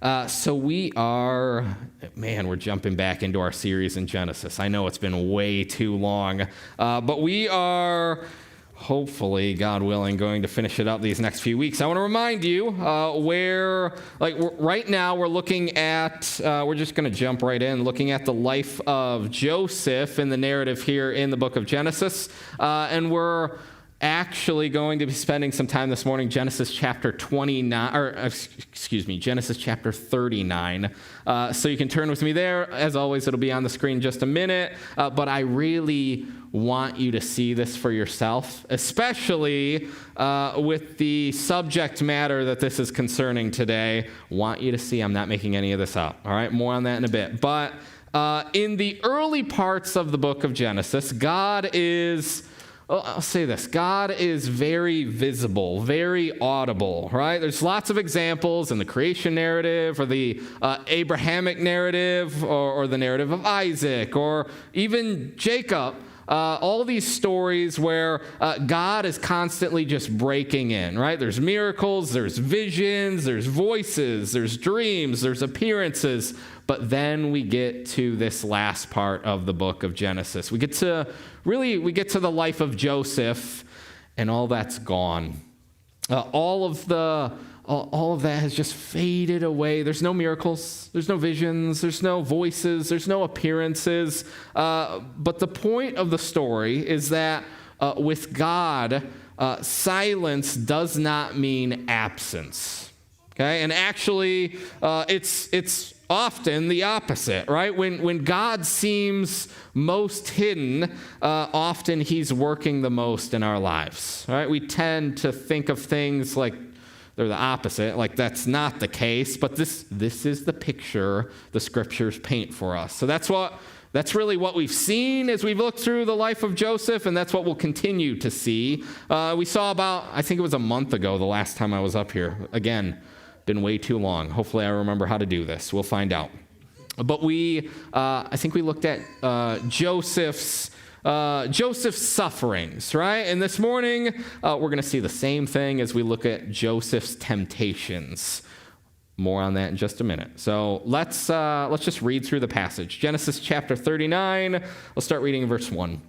So we are, we're jumping back into our series in Genesis. I know it's been way too long, but we are, hopefully, God willing, going to finish it up these next few weeks. I want to remind you right now we're looking at, we're just going to jump right in, looking at the life of Joseph in the narrative here in the book of Genesis, and we're actually going to be spending some time this morning, Genesis chapter 39. So you can turn with me there. As always, it'll be on the screen in just a minute. But I really want you to see this for yourself, especially with the subject matter that this is concerning today. Want you to see I'm not making any of this up. All right, more on that in a bit. But in the early parts of the book of Genesis, I'll say this. God is very visible, very audible, right? There's lots of examples in the creation narrative or the Abrahamic narrative or the narrative of Isaac or even Jacob. All these stories where God is constantly just breaking in, right? There's miracles, there's visions, there's voices, there's dreams, there's appearances. But then we get to this last part of the book of Genesis. We get to the life of Joseph, and all that's gone. All of that has just faded away. There's no miracles, there's no visions, there's no voices, there's no appearances. But the point of the story is that with God, silence does not mean absence. Okay, and actually, it's often the opposite, right? When God seems most hidden, often he's working the most in our lives, right? We tend to think of things like they're the opposite, like that's not the case, but this is the picture the scriptures paint for us. So that's really what we've seen as we've looked through the life of Joseph, and that's what we'll continue to see. We saw I think it was a month ago, the last time I was up here. Again, been way too long. Hopefully I remember how to do this. We'll find out. But I think we looked at Joseph's sufferings, right? And this morning, we're going to see the same thing as we look at Joseph's temptations. More on that in just a minute. So let's just read through the passage. Genesis chapter 39. We'll start reading in verse 1.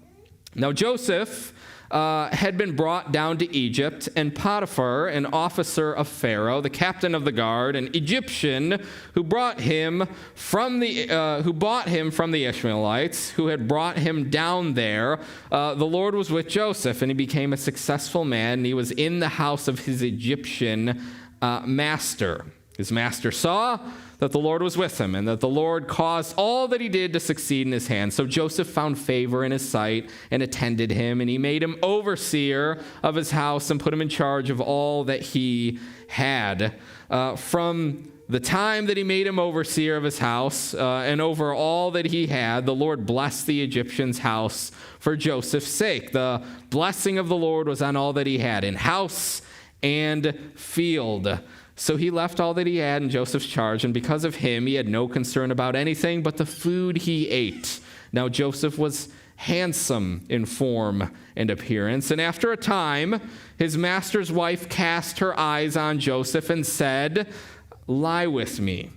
Now Joseph had been brought down to Egypt, and Potiphar, an officer of Pharaoh, the captain of the guard, an Egyptian who bought him from the Ishmaelites, who had brought him down there. The Lord was with Joseph, and he became a successful man, and he was in the house of his Egyptian master. His master saw that the Lord was with him, and that the Lord caused all that he did to succeed in his hand. So Joseph found favor in his sight and attended him, and he made him overseer of his house and put him in charge of all that he had. From the time that he made him overseer of his house and over all that he had, the Lord blessed the Egyptian's house for Joseph's sake. The blessing of the Lord was on all that he had in house and field. So he left all that he had in Joseph's charge, and because of him, he had no concern about anything but the food he ate. Now Joseph was handsome in form and appearance, and after a time, his master's wife cast her eyes on Joseph and said, "Lie with me."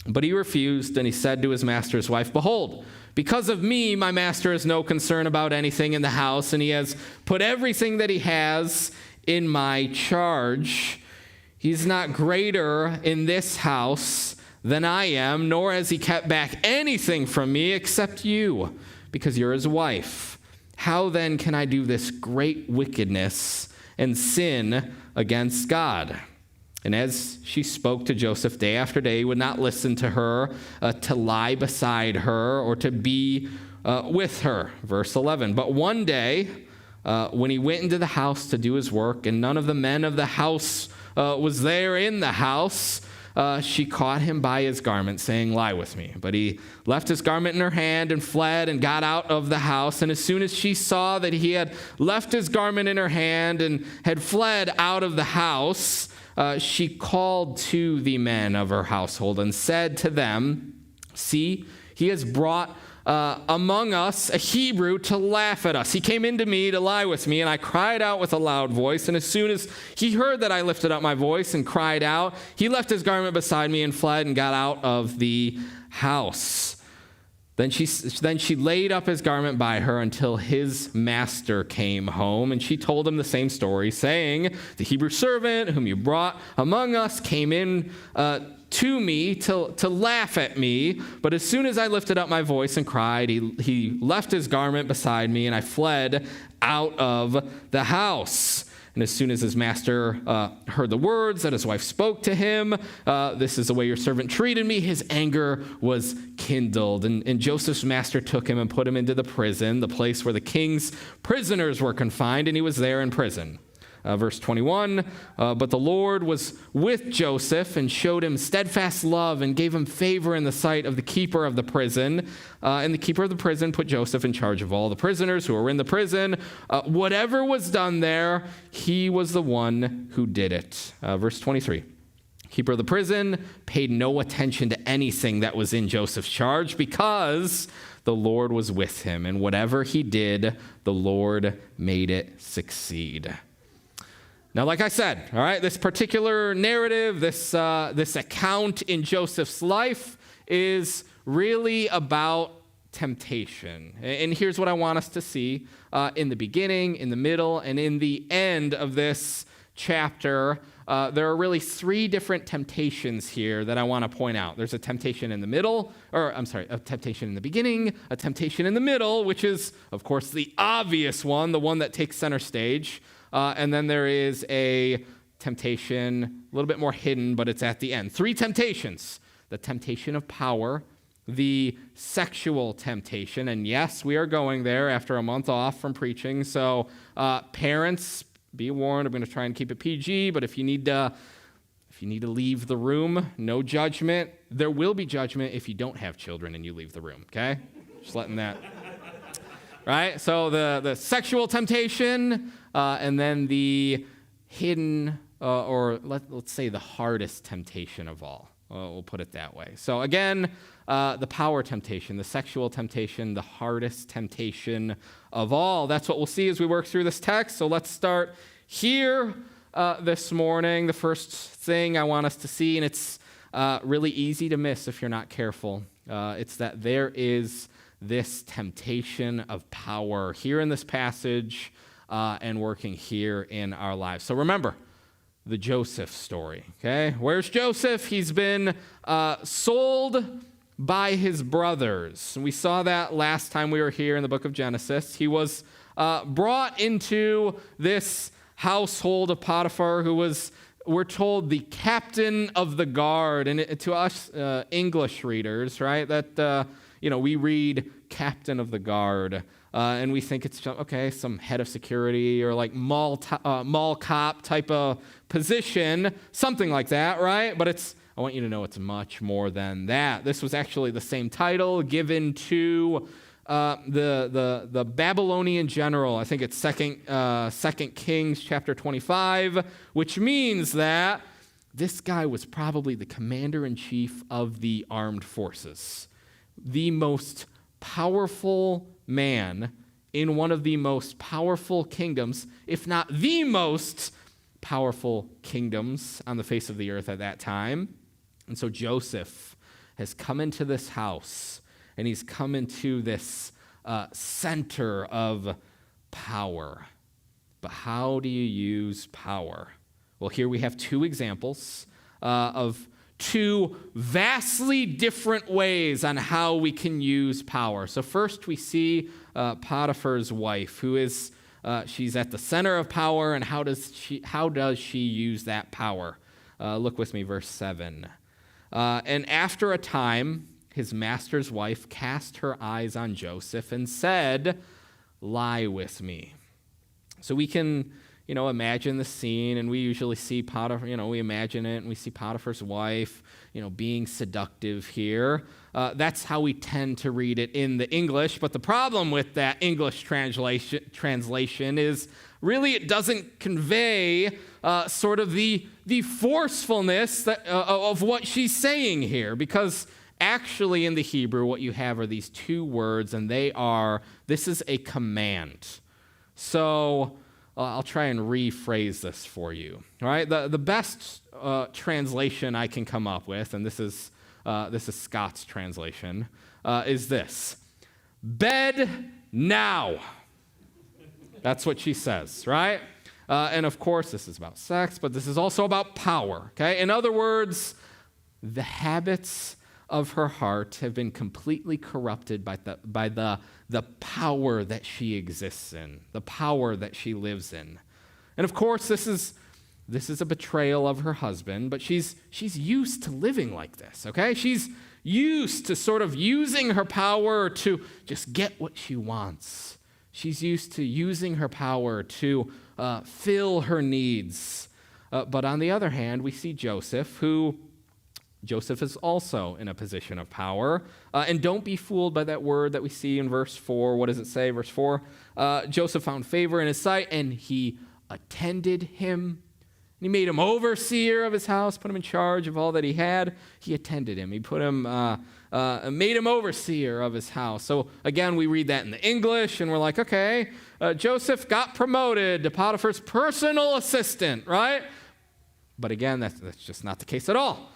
But he refused, and he said to his master's wife, "Behold, because of me, my master has no concern about anything in the house, and he has put everything that he has in my charge. He's not greater in this house than I am, nor has he kept back anything from me except you, because you're his wife. How then can I do this great wickedness and sin against God?" And as she spoke to Joseph day after day, he would not listen to her, to lie beside her, or to be with her. Verse 11, but one day, when he went into the house to do his work, and none of the men of the house was there in the house, she caught him by his garment, saying, "Lie with me." But he left his garment in her hand and fled and got out of the house. And as soon as she saw that he had left his garment in her hand and had fled out of the house, she called to the men of her household and said to them, "See, he has brought among us a Hebrew to laugh at us. He came into me to lie with me, and I cried out with a loud voice. And as soon as he heard that I lifted up my voice and cried out, he left his garment beside me and fled and got out of the house. Then she laid up his garment by her until his master came home, and she told him the same story, saying, the Hebrew servant whom you brought among us came in to me to laugh at me, but as soon as I lifted up my voice and cried, he left his garment beside me, and I fled out of the house. And as soon as his master heard the words that his wife spoke to him, this is the way your servant treated me, his anger was kindled. And Joseph's master took him and put him into the prison, the place where the king's prisoners were confined, and he was there in prison. Verse 21, but the Lord was with Joseph and showed him steadfast love and gave him favor in the sight of the keeper of the prison. And the keeper of the prison put Joseph in charge of all the prisoners who were in the prison. Whatever was done there, he was the one who did it. Verse 23. Keeper of the prison paid no attention to anything that was in Joseph's charge because the Lord was with him. And whatever he did, the Lord made it succeed. Now, like I said, all right, this particular narrative, this account in Joseph's life is really about temptation. And here's what I want us to see in the beginning, in the middle, and in the end of this chapter. There are really three different temptations here that I want to point out. There's a temptation in the middle, a temptation in the beginning, a temptation in the middle, which is, of course, the obvious one, the one that takes center stage. And then there is a temptation, a little bit more hidden, but it's at the end. Three temptations: the temptation of power, the sexual temptation, and yes, we are going there after a month off from preaching. So parents, be warned, I'm going to try and keep it PG, but if you need to leave the room, no judgment. There will be judgment if you don't have children and you leave the room, okay? Just letting that... Right? So the sexual temptation, and then the hidden, or let's say the hardest temptation of all. We'll put it that way. So again, the power temptation, the sexual temptation, the hardest temptation of all. That's what we'll see as we work through this text. So let's start here this morning. The first thing I want us to see, and it's really easy to miss if you're not careful, it's that there is this temptation of power here in this passage and working here in our lives. So remember the Joseph story, okay? Where's Joseph? He's been sold by his brothers. And we saw that last time we were here in the book of Genesis. He was brought into this household of Potiphar, who was, we're told, the captain of the guard. And to us English readers, right, that... we read captain of the guard, and we think it's, okay, some head of security or like mall cop type of position, something like that, right? But I want you to know it's much more than that. This was actually the same title given to the Babylonian general. I think it's 2 Kings chapter 25, which means that this guy was probably the commander-in-chief of the armed forces. The most powerful man in one of the most powerful kingdoms, if not the most powerful kingdoms on the face of the earth at that time. And so Joseph has come into this house, and he's come into this center of power. But how do you use power? Well, here we have two examples of two vastly different ways on how we can use power. So first we see Potiphar's wife, who is, she's at the center of power, and how does she use that power? Look with me, verse 7. And after a time, his master's wife cast her eyes on Joseph and said, "Lie with me." So we can, imagine the scene, and we usually see Potiphar, we imagine it, and we see Potiphar's wife, being seductive here. That's how we tend to read it in the English, but the problem with that English translation is really it doesn't convey sort of the forcefulness of what she's saying here, because actually in the Hebrew, what you have are these two words, and this is a command. So I'll try and rephrase this for you. All right, the best translation I can come up with, and this is Scott's translation, is this: bed now. That's what she says, right? And of course, this is about sex, but this is also about power. Okay, in other words, the habits of her heart have been completely corrupted by the power that she exists in, the power that she lives in. And of course, this is a betrayal of her husband, but she's used to living like this, okay? She's used to sort of using her power to just get what she wants. She's used to using her power to fill her needs. But on the other hand, we see Joseph is also in a position of power. And don't be fooled by that word that we see in verse 4. What does it say? Verse 4, Joseph found favor in his sight, and he attended him. He made him overseer of his house, put him in charge of all that he had. He attended him. He made him overseer of his house. So again, we read that in the English, and we're like, okay, Joseph got promoted to Potiphar's personal assistant, right? But again, that's just not the case at all.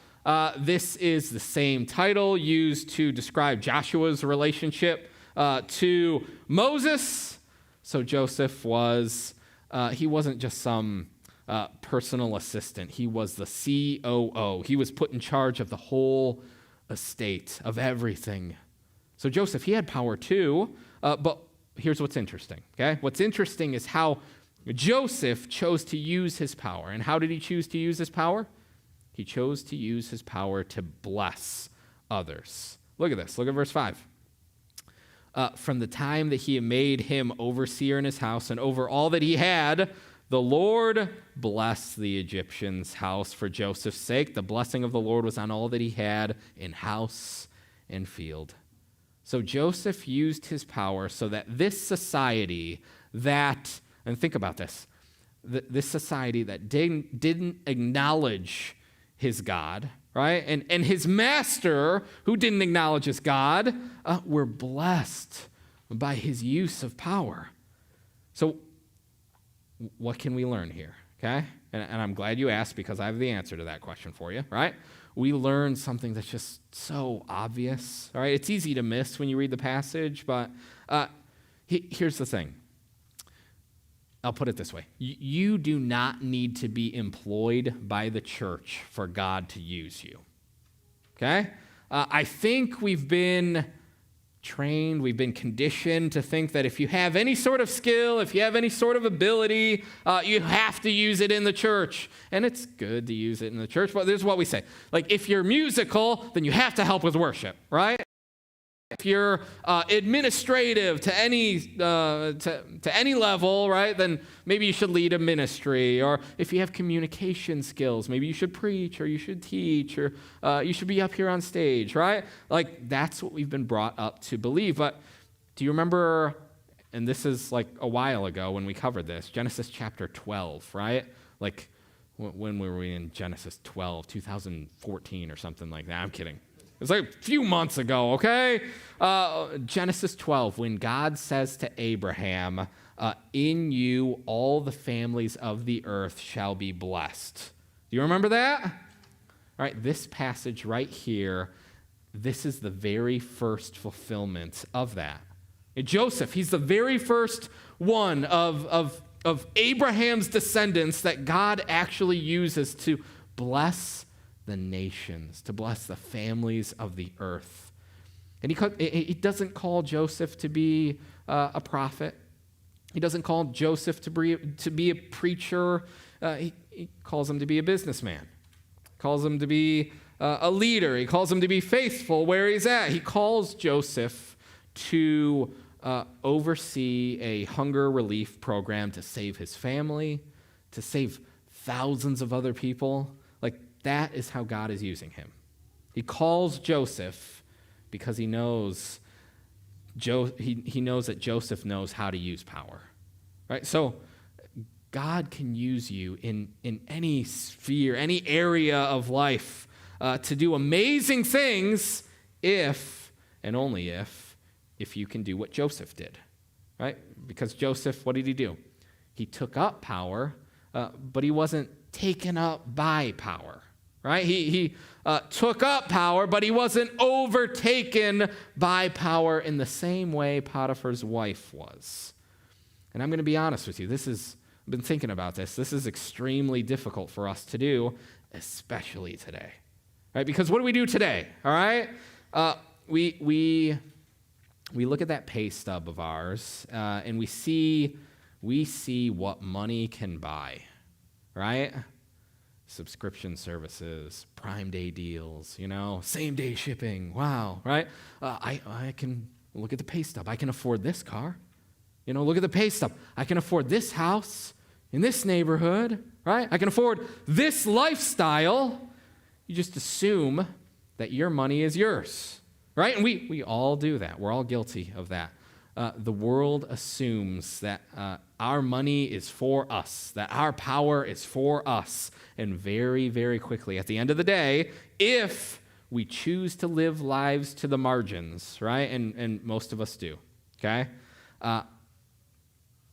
This is the same title used to describe Joshua's relationship to Moses. So Joseph he wasn't just some personal assistant. He was the COO. He was put in charge of the whole estate, of everything. So Joseph, he had power too, but here's what's interesting, okay? What's interesting is how Joseph chose to use his power. And how did he choose to use his power? He chose to use his power to bless others. Look at this. Look at verse 5. From the time that he made him overseer in his house and over all that he had, the Lord blessed the Egyptian's house for Joseph's sake. The blessing of the Lord was on all that he had in house and field. So Joseph used his power so that this society and think about this, this society that didn't acknowledge his God, right? And his master, who didn't acknowledge his God, were blessed by his use of power. So what can we learn here, okay? And I'm glad you asked, because I have the answer to that question for you, right? We learn something that's just so obvious, all right? It's easy to miss when you read the passage, but here's the thing. I'll put it this way. You do not need to be employed by the church for God to use you, okay? I think we've been trained, we've been conditioned to think that if you have any sort of skill, if you have any sort of ability, you have to use it in the church. And it's good to use it in the church, but this is what we say. Like, if you're musical, then you have to help with worship, right? If you're administrative to any level, right, then maybe you should lead a ministry. Or if you have communication skills, maybe you should preach, or you should teach, or you should be up here on stage, right? Like, that's what we've been brought up to believe. But do you remember, and this is like a while ago when we covered this, Genesis chapter 12, right? Like, when were we in Genesis 12, 2014 or something like that? I'm kidding. It's like a few months ago, okay? Genesis 12, when God says to Abraham, in you all the families of the earth shall be blessed. Do you remember that? All right, this passage right here, this is the very first fulfillment of that. And Joseph, he's the very first one of Abraham's descendants that God actually uses to bless the nations, to bless the families of the earth. And he doesn't call Joseph to be a prophet. He doesn't call Joseph to be a preacher. He calls him to be a businessman. He calls him to be a leader. He calls him to be faithful where he's at. He calls Joseph to oversee a hunger relief program to save his family, to save thousands of other people. That is how God is using him. He calls Joseph because he knows he knows that Joseph knows how to use power. Right? So God can use you in any sphere, any area of life to do amazing things if, and only if you can do what Joseph did, right? Because Joseph, what did he do? He took up power, but he wasn't taken up by power, right? He took up power, but he wasn't overtaken by power in the same way Potiphar's wife was. And I'm going to be honest with you. I've been thinking about this. This is extremely difficult for us to do, especially today, right? Because what do we do today, all right? We look at that pay stub of ours, and we see what money can buy, right? Subscription services, Prime Day deals, same day shipping. Wow, right? I can look at the pay stub. I can afford this car. Look at the pay stub. I can afford this house in this neighborhood, right? I can afford this lifestyle. You just assume that your money is yours, right? And we all do that. We're all guilty of that. The world assumes that our money is for us, that our power is for us. And very, very quickly, at the end of the day, if we choose to live lives to the margins, right? And most of us do, okay?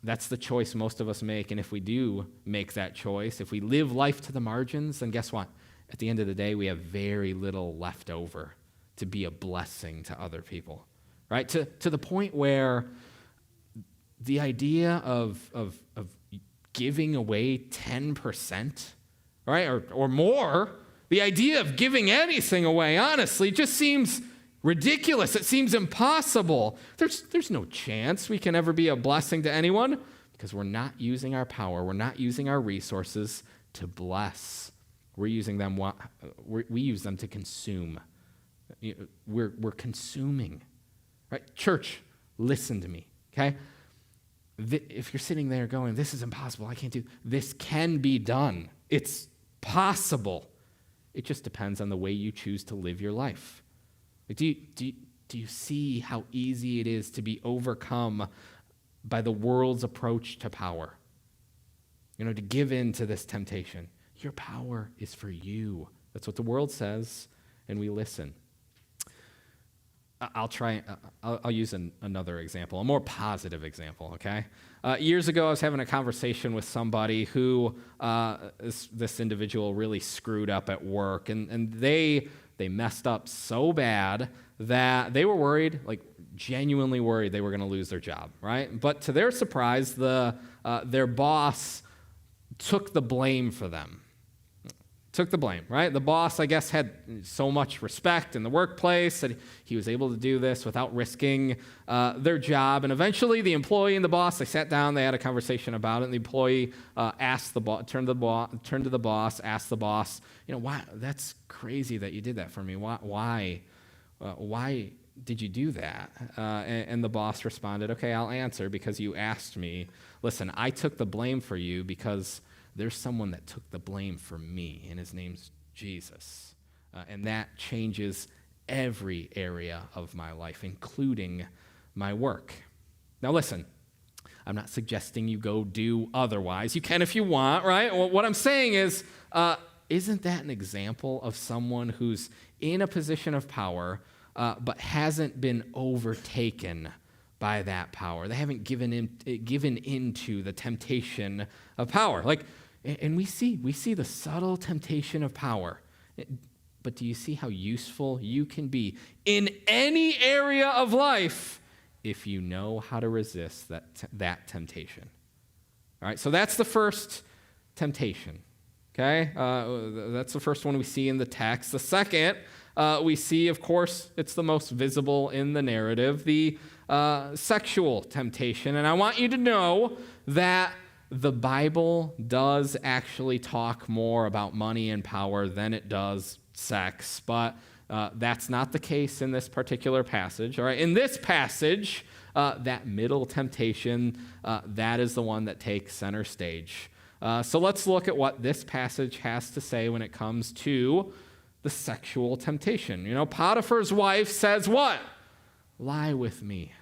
That's the choice most of us make. And if we do make that choice, if we live life to the margins, then guess what? At the end of the day, we have very little left over to be a blessing to other people, right? To the point where the idea of giving away 10%, right, or more, the idea of giving anything away, honestly, just seems ridiculous. It seems impossible. There's no chance we can ever be a blessing to anyone because we're not using our power. We're not using our resources to bless. We use them to consume. We're consuming. Right? Church, listen to me, okay? If you're sitting there going, this is impossible, I can't do, this can be done. It's possible. It just depends on the way you choose to live your life. Do you see how easy it is to be overcome by the world's approach to power? To give in to this temptation. Your power is for you. That's what the world says, and we listen. I'll use another example, a more positive example, okay? Years ago, I was having a conversation with somebody who, this individual really screwed up at work, and they messed up so bad that they were worried, like genuinely worried they were going to lose their job, right? But to their surprise, their boss took the blame for them. Took the blame, right? The boss, I guess, had so much respect in the workplace that he was able to do this without risking their job. And eventually, the employee and the boss, they sat down, they had a conversation about it, and the employee turned to the boss, asked the boss, why? That's crazy that you did that for me. Why did you do that? And the boss responded, okay, I'll answer because you asked me. Listen, I took the blame for you because there's someone that took the blame for me, and his name's Jesus. And that changes every area of my life, including my work. Now listen, I'm not suggesting you go do otherwise. You can if you want, right? Well, what I'm saying is, isn't that an example of someone who's in a position of power, but hasn't been overtaken by that power? They haven't given into the temptation of power. And we see the subtle temptation of power. But do you see how useful you can be in any area of life if you know how to resist that temptation? All right, so that's the first temptation, okay? That's the first one we see in the text. The second we see, of course, it's the most visible in the narrative, the sexual temptation. And I want you to know that the Bible does actually talk more about money and power than it does sex, but that's not the case in this particular passage. All right, in this passage, that middle temptation, that is the one that takes center stage. So let's look at what this passage has to say when it comes to the sexual temptation. Potiphar's wife says what? Lie with me.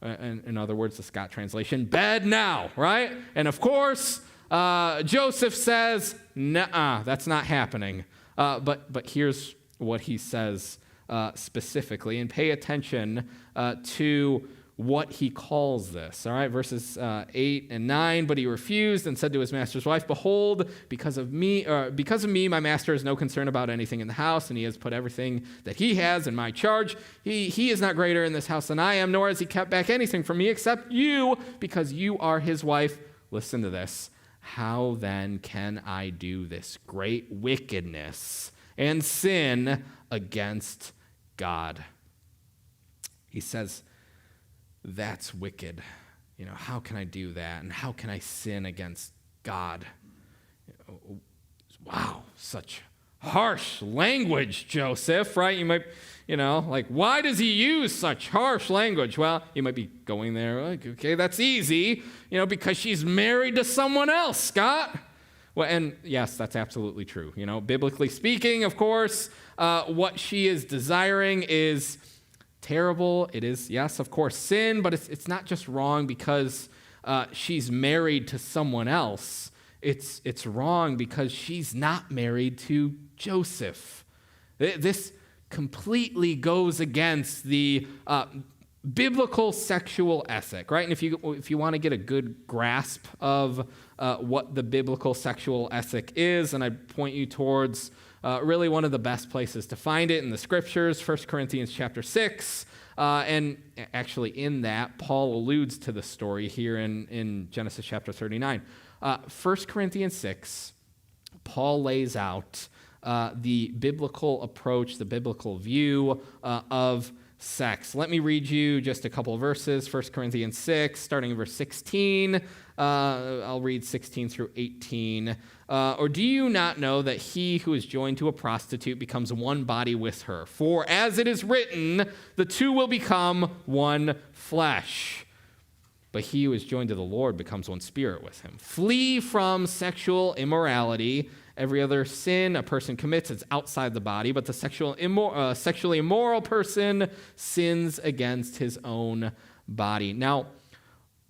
In other words, the Scott translation, bed now, right? And of course, Joseph says, nuh-uh, that's not happening. But here's what he says specifically, and pay attention to what he calls this. All right, verses 8 and 9. But he refused and said to his master's wife, "Behold, because of me, my master has no concern about anything in the house, and he has put everything that he has in my charge. He is not greater in this house than I am, nor has he kept back anything from me except you, because you are his wife." Listen to this. "How then can I do this great wickedness and sin against God?" He says, that's wicked. How can I do that? And how can I sin against God? Wow, such harsh language, Joseph, right? You might, why does he use such harsh language? Well, you might be going there, like, okay, that's easy, because she's married to someone else, Scott. Well, and yes, that's absolutely true. Biblically speaking, of course, what she is desiring is terrible. It is, yes, of course, sin, but it's not just wrong because she's married to someone else. It's wrong because she's not married to Joseph. This completely goes against the biblical sexual ethic, right? And if you want to get a good grasp of what the biblical sexual ethic is, and I point you towards really one of the best places to find it in the scriptures, 1 Corinthians chapter 6. And actually in that, Paul alludes to the story here in Genesis chapter 39. 1 Corinthians 6, Paul lays out the biblical approach, the biblical view of sex. Let me read you just a couple of verses. 1 Corinthians 6, starting in verse 16. I'll read 16 through 18. "Or do you not know that he who is joined to a prostitute becomes one body with her? For as it is written, the two will become one flesh. But he who is joined to the Lord becomes one spirit with him. Flee from sexual immorality. Every other sin a person commits is outside the body, but the sexually immoral person sins against his own body." Now,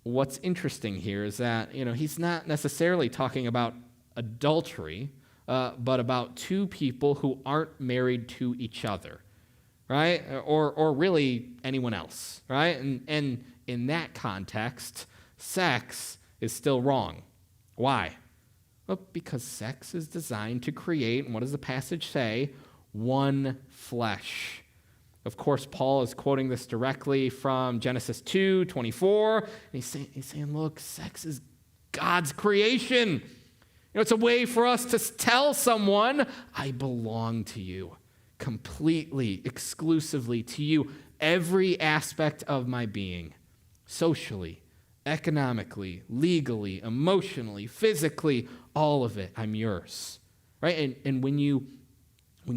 what's interesting here is that, he's not necessarily talking about adultery, but about two people who aren't married to each other, right? Or really anyone else, right? And in that context, sex is still wrong. Why? Well, because sex is designed to create, and what does the passage say? One flesh. Of course, Paul is quoting this directly from Genesis 2:24. And he's saying, look, sex is God's creation. It's a way for us to tell someone, I belong to you, completely, exclusively to you, every aspect of my being, socially, economically, legally, emotionally, physically, all of it, I'm yours, right? And when you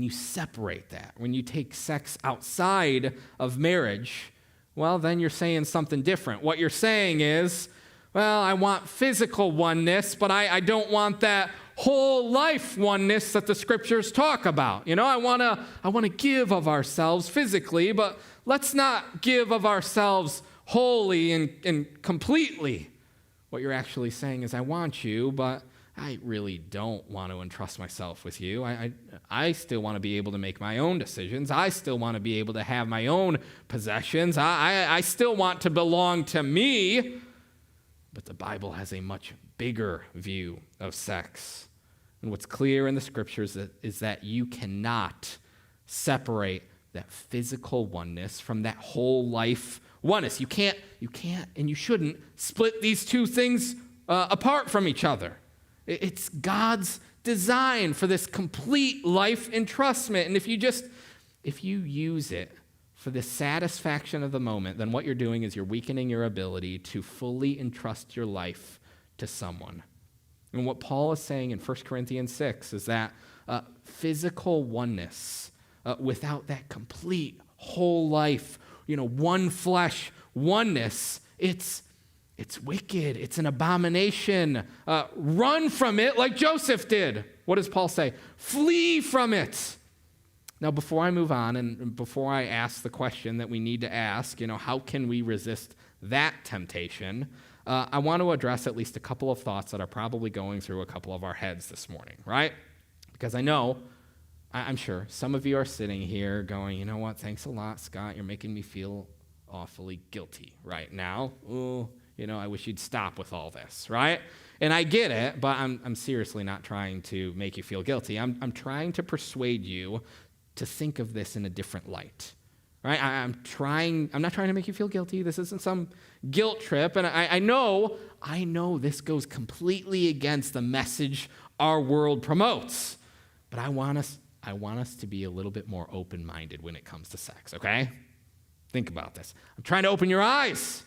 separate that, when you take sex outside of marriage, well, then you're saying something different. What you're saying is, well, I want physical oneness, but I don't want that whole life oneness that the scriptures talk about. I want to give of ourselves physically, but let's not give of ourselves wholly and completely. What you're actually saying is, I want you, but I really don't want to entrust myself with you. I still want to be able to make my own decisions. I still want to be able to have my own possessions. I still want to belong to me. But the Bible has a much bigger view of sex. And what's clear in the scriptures is that you cannot separate that physical oneness from that whole life oneness. You can't, and you shouldn't split these two things apart from each other. It's God's design for this complete life entrustment. And if you use it for the satisfaction of the moment, then what you're doing is you're weakening your ability to fully entrust your life to someone. And what Paul is saying in 1 Corinthians 6 is that physical oneness without that complete whole life, one flesh oneness, it's wicked. It's an abomination. Run from it like Joseph did. What does Paul say? Flee from it. Now, before I move on and before I ask the question that we need to ask, how can we resist that temptation? I want to address at least a couple of thoughts that are probably going through a couple of our heads this morning, right? Because I know I'm sure some of you are sitting here going, you know what, thanks a lot, Scott. You're making me feel awfully guilty right now. Ooh, I wish you'd stop with all this, right? And I get it, but I'm seriously not trying to make you feel guilty. I'm trying to persuade you to think of this in a different light, right? I'm not trying to make you feel guilty. This isn't some guilt trip. And I know this goes completely against the message our world promotes. But I want us to be a little bit more open-minded when it comes to sex, okay? Think about this. I'm trying to open your eyes.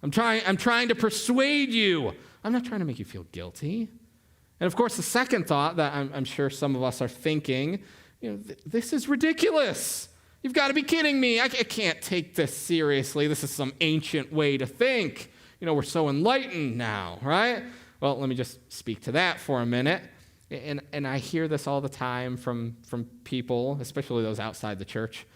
I'm trying to persuade you. I'm not trying to make you feel guilty. And of course, the second thought that I'm sure some of us are thinking, this is ridiculous. You've got to be kidding me. I can't take this seriously. This is some ancient way to think. We're so enlightened now, right? Well, let me just speak to that for a minute. And I hear this all the time from people, especially those outside the church.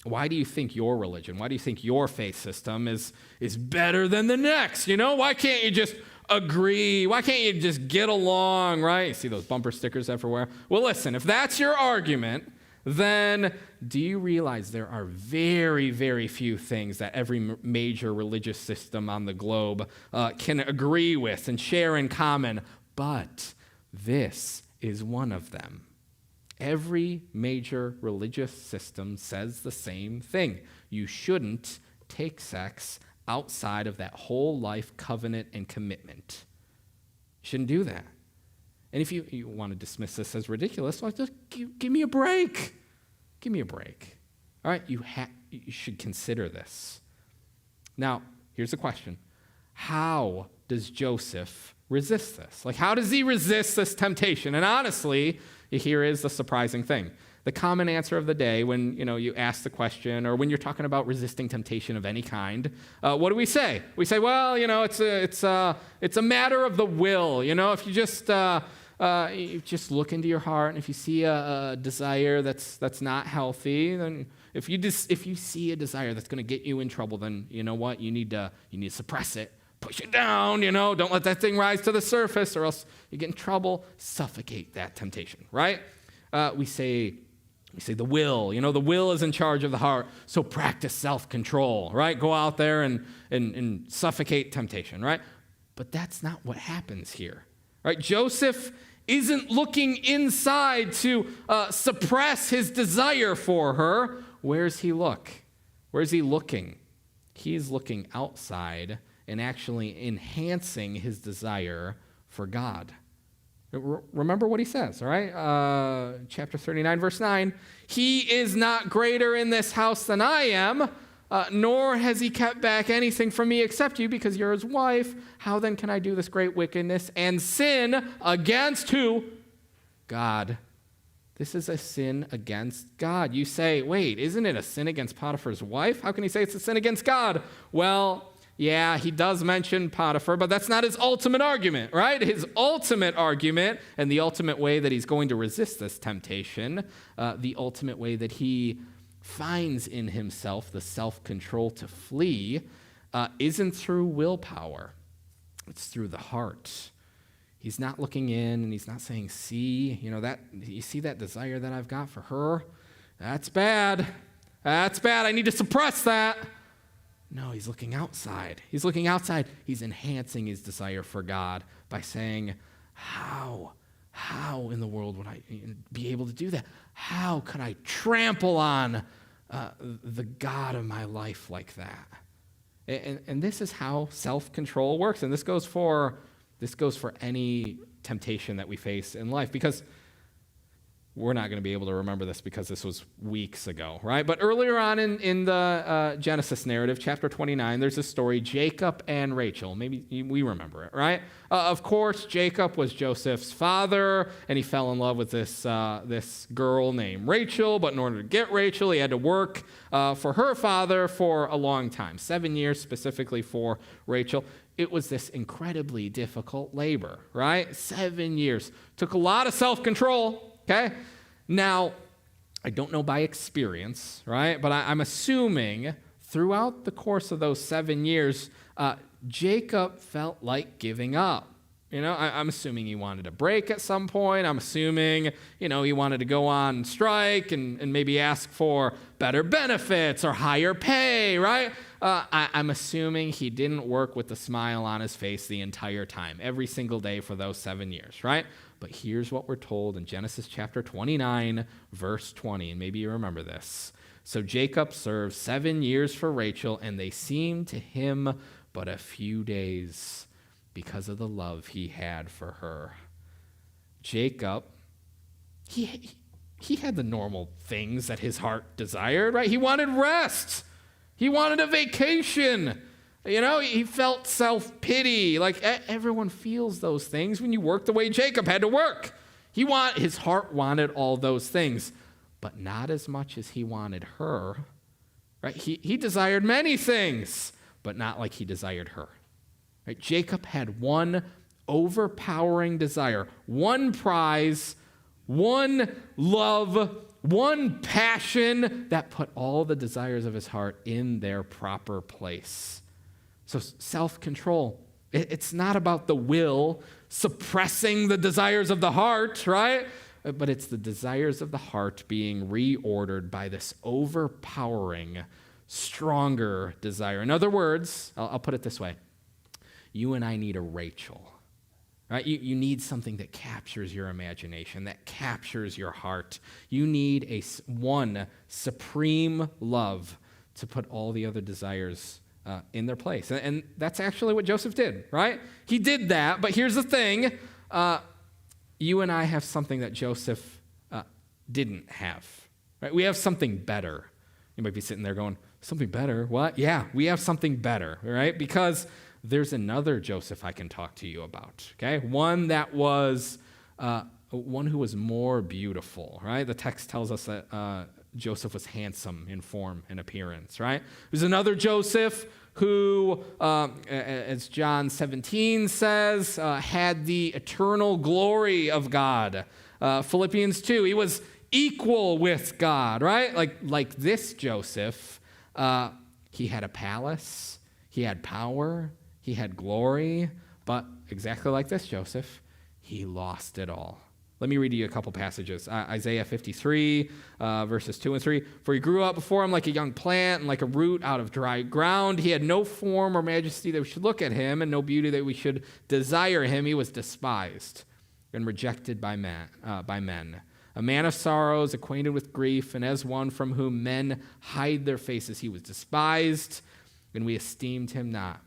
Why do you think your religion, why do you think your faith system is better than the next? Why can't you just agree? Why can't you just get along, right? You see those bumper stickers everywhere? Well, listen, if that's your argument, then do you realize there are very, very few things that every major religious system on the globe can agree with and share in common? But this is one of them. Every major religious system says the same thing. You shouldn't take sex outside of that whole life covenant and commitment. You shouldn't do that. And if you want to dismiss this as ridiculous, well, just give me a break. Give me a break. All right, you should consider this. Now, here's the question. How does Joseph resist this? How does he resist this temptation? And honestly, here is the surprising thing. The common answer of the day when you ask the question, or when you're talking about resisting temptation of any kind, what do we say? We say, well, it's a matter of the will. If you just look into your heart, and if you see a desire that's not healthy, then if you see a desire that's going to get you in trouble, then you know what? You need to suppress it. Push it down, don't let that thing rise to the surface or else you get in trouble. Suffocate that temptation, right? We say the will, the will is in charge of the heart, so practice self-control, right? Go out there and suffocate temptation, right? But that's not what happens here, right? Joseph isn't looking inside to suppress his desire for her. Where's he look? Where's he looking? He's looking outside and actually enhancing his desire for God. Remember what he says, all right? Chapter 39, verse 9. He is not greater in this house than I am, nor has he kept back anything from me except you, because you're his wife. How then can I do this great wickedness and sin against who? God. This is a sin against God. You say, wait, isn't it a sin against Potiphar's wife? How can he say it's a sin against God? Well, yeah, he does mention Potiphar, but that's not his ultimate argument, right? His ultimate argument, and the ultimate way that he's going to resist this temptation, the ultimate way that he finds in himself the self-control to flee, isn't through willpower. It's through the heart. He's not looking in, and he's not saying, see, you see that desire that I've got for her? That's bad. That's bad. I need to suppress that. No, he's looking outside. He's looking outside. He's enhancing his desire for God by saying, how in the world would I be able to do that? How could I trample on the God of my life like that? And this is how self-control works. And this goes for any temptation that we face in life, because we're not going to be able to remember this because this was weeks ago, right? But earlier on in the Genesis narrative, chapter 29, there's this story, Jacob and Rachel. Maybe we remember it, right? Of course, Jacob was Joseph's father, and he fell in love with this girl named Rachel. But in order to get Rachel, he had to work for her father for a long time, 7 years specifically for Rachel. It was this incredibly difficult labor, right? 7 years. Took a lot of self-control. Okay? Now, I don't know by experience, right? But I'm assuming throughout the course of those 7 years, Jacob felt like giving up. I'm assuming he wanted a break at some point. I'm assuming, he wanted to go on strike and maybe ask for better benefits or higher pay, right? I'm assuming he didn't work with a smile on his face the entire time, every single day for those 7 years, right? But here's what we're told in Genesis chapter 29, verse 20, and maybe you remember this. So Jacob served 7 years for Rachel, and they seemed to him but a few days, because of the love he had for her. Jacob, he had the normal things that his heart desired, right? He wanted rest. He wanted a vacation. He felt self-pity. Like everyone feels those things when you work the way Jacob had to work. His heart wanted all those things, but not as much as he wanted her, right? He desired many things, but not like he desired her. Right? Jacob had one overpowering desire, one prize, one love, one passion that put all the desires of his heart in their proper place. So self-control. It's not about the will suppressing the desires of the heart, right? But it's the desires of the heart being reordered by this overpowering, stronger desire. In other words, I'll put it this way. You and I need a Rachel, right? You need something that captures your imagination, that captures your heart. You need one supreme love to put all the other desires in their place. And that's actually what Joseph did, right? He did that, but here's the thing. You and I have something that Joseph didn't have, right? We have something better. You might be sitting there going, something better? What? Yeah, we have something better, right? Because there's another Joseph I can talk to you about, okay? One that was, one who was more beautiful, right? The text tells us that Joseph was handsome in form and appearance, right? There's another Joseph who, as John 17 says, had the eternal glory of God. Philippians 2, he was equal with God, right? Like this Joseph, he had a palace, he had power, he had glory, but exactly like this Joseph, he lost it all. Let me read you a couple passages. Isaiah 53, verses 2 and 3. For he grew up before him like a young plant and like a root out of dry ground. He had no form or majesty that we should look at him, and no beauty that we should desire him. He was despised and rejected by men. A man of sorrows, acquainted with grief, and as one from whom men hide their faces, he was despised, and we esteemed him not.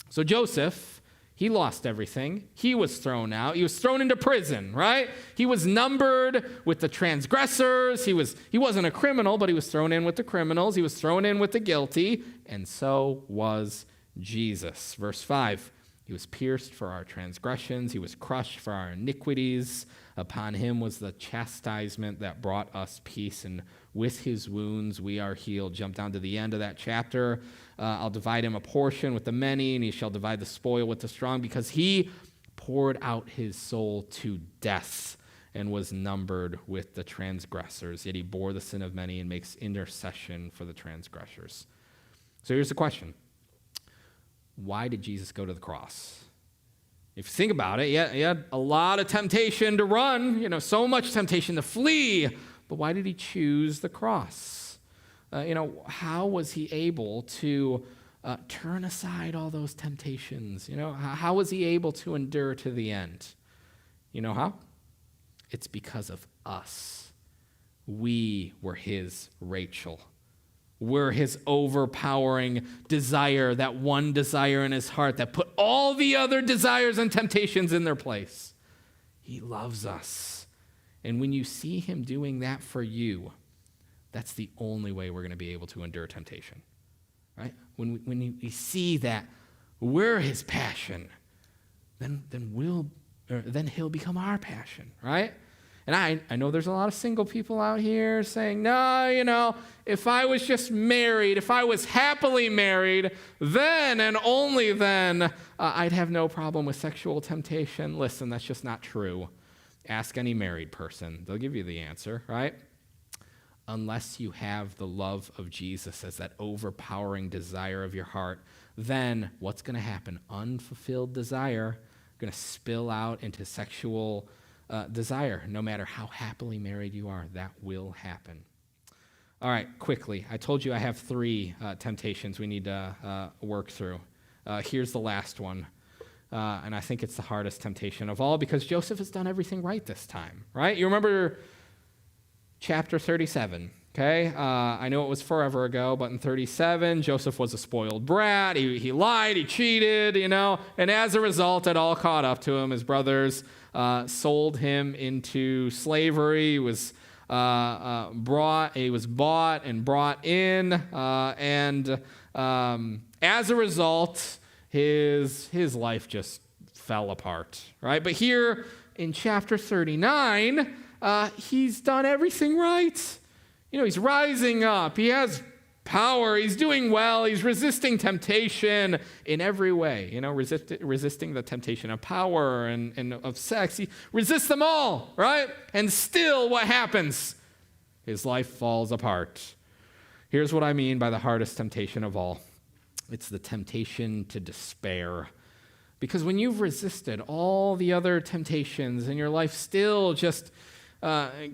So Joseph, he lost everything. He was thrown out. He was thrown into prison, right? He was numbered with the transgressors. He wasn't a criminal, but he was thrown in with the criminals. He was thrown in with the guilty, and so was Jesus. Verse 5, he was pierced for our transgressions. He was crushed for our iniquities. Upon him was the chastisement that brought us peace, and with his wounds we are healed. Jump down to the end of that chapter. I'll divide him a portion with the many, and he shall divide the spoil with the strong, because he poured out his soul to death and was numbered with the transgressors. Yet he bore the sin of many and makes intercession for the transgressors. So here's the question. Why did Jesus go to the cross? If you think about it, he had a lot of temptation to run, so much temptation to flee, but why did he choose the cross? How was he able to turn aside all those temptations? How was he able to endure to the end? You know how? It's because of us. We were his Rachel. We're his overpowering desire, that one desire in his heart that put all the other desires and temptations in their place. He loves us. And when you see him doing that for you, that's the only way we're going to be able to endure temptation, right? When we see that we're his passion, then he'll become our passion, right? And I know there's a lot of single people out here saying, no, if I was just married, if I was happily married, then and only then I'd have no problem with sexual temptation. Listen, that's just not true. Ask any married person. They'll give you the answer, right? Unless you have the love of Jesus as that overpowering desire of your heart, then what's going to happen? Unfulfilled desire going to spill out into sexual desire. No matter how happily married you are, that will happen. All right, quickly. I told you I have 3 temptations we need to work through. Here's the last one. And I think it's the hardest temptation of all because Joseph has done everything right this time, right? You remember chapter 37, okay? I know it was forever ago, but in 37, Joseph was a spoiled brat. He lied, he cheated, and as a result, it all caught up to him. His brothers sold him into slavery. He was bought and brought in, and as a result, his life just fell apart, right? But here in chapter 39, he's done everything right. He's rising up. He has power. He's doing well. He's resisting temptation in every way. Resisting the temptation of power and of sex. He resists them all, right? And still, what happens? His life falls apart. Here's what I mean by the hardest temptation of all. It's the temptation to despair. Because when you've resisted all the other temptations and your life still just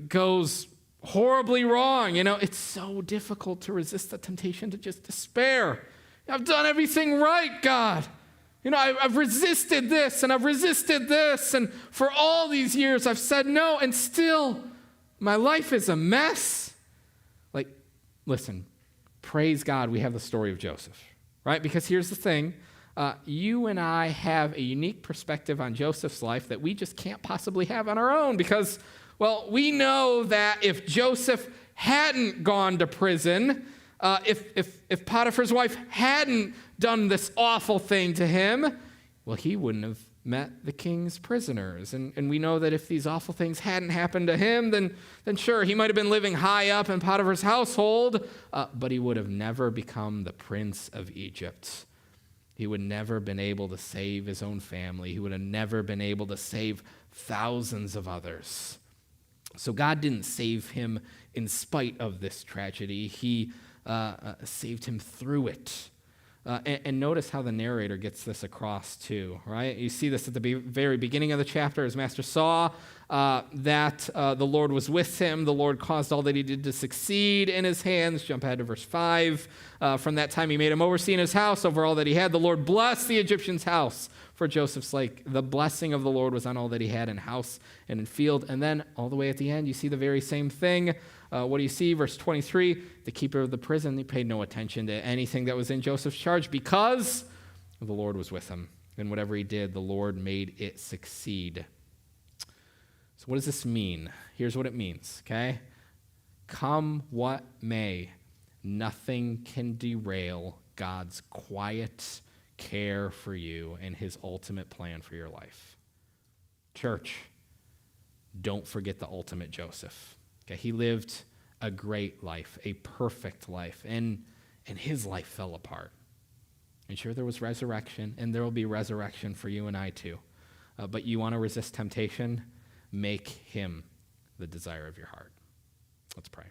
goes horribly wrong, it's so difficult to resist the temptation to just despair. I've done everything right, God. I've resisted this and I've resisted this, and for all these years I've said no, and still my life is a mess. Listen, praise God we have the story of Joseph. Right? Because here's the thing. You and I have a unique perspective on Joseph's life that we just can't possibly have on our own because, we know that if Joseph hadn't gone to prison, if Potiphar's wife hadn't done this awful thing to him, he wouldn't have met the king's prisoners. And we know that if these awful things hadn't happened to him, then sure, he might have been living high up in Potiphar's household, but he would have never become the prince of Egypt. He would never have been able to save his own family. He would have never been able to save thousands of others. So God didn't save him in spite of this tragedy. He saved him through it. And notice how the narrator gets this across too, right? You see this at the very beginning of the chapter. His master saw that the Lord was with him. The Lord caused all that he did to succeed in his hands. Jump ahead to verse 5. From that time he made him oversee in his house over all that he had. The Lord blessed the Egyptian's house for Joseph's sake. The blessing of the Lord was on all that he had in house and in field. And then all the way at the end, you see the very same thing. What do you see? Verse 23, the keeper of the prison, he paid no attention to anything that was in Joseph's charge because the Lord was with him. And whatever he did, the Lord made it succeed. So what does this mean? Here's what it means, okay? Come what may, nothing can derail God's quiet care for you and his ultimate plan for your life. Church, don't forget the ultimate Joseph. Okay, he lived a great life, a perfect life, and his life fell apart. And sure, there was resurrection, and there will be resurrection for you and I too. But you want to resist temptation? Make him the desire of your heart. Let's pray.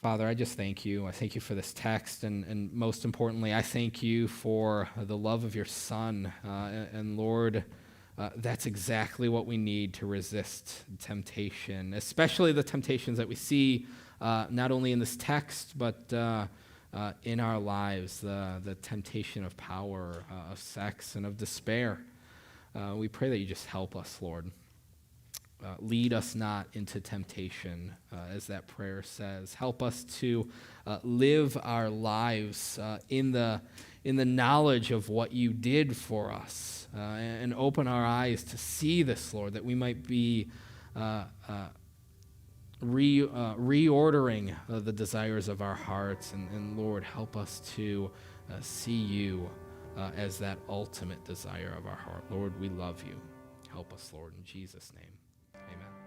Father, I just thank you. I thank you for this text, and most importantly, I thank you for the love of your Son. And Lord, that's exactly what we need to resist temptation, especially the temptations that we see not only in this text, but in our lives, the temptation of power, of sex, and of despair. We pray that you just help us, Lord. Lead us not into temptation, as that prayer says. Help us to live our lives in the knowledge of what you did for us, and open our eyes to see this, Lord, that we might be reordering the desires of our hearts. And Lord, help us to see you as that ultimate desire of our heart. Lord, we love you. Help us, Lord, in Jesus' name. Amen.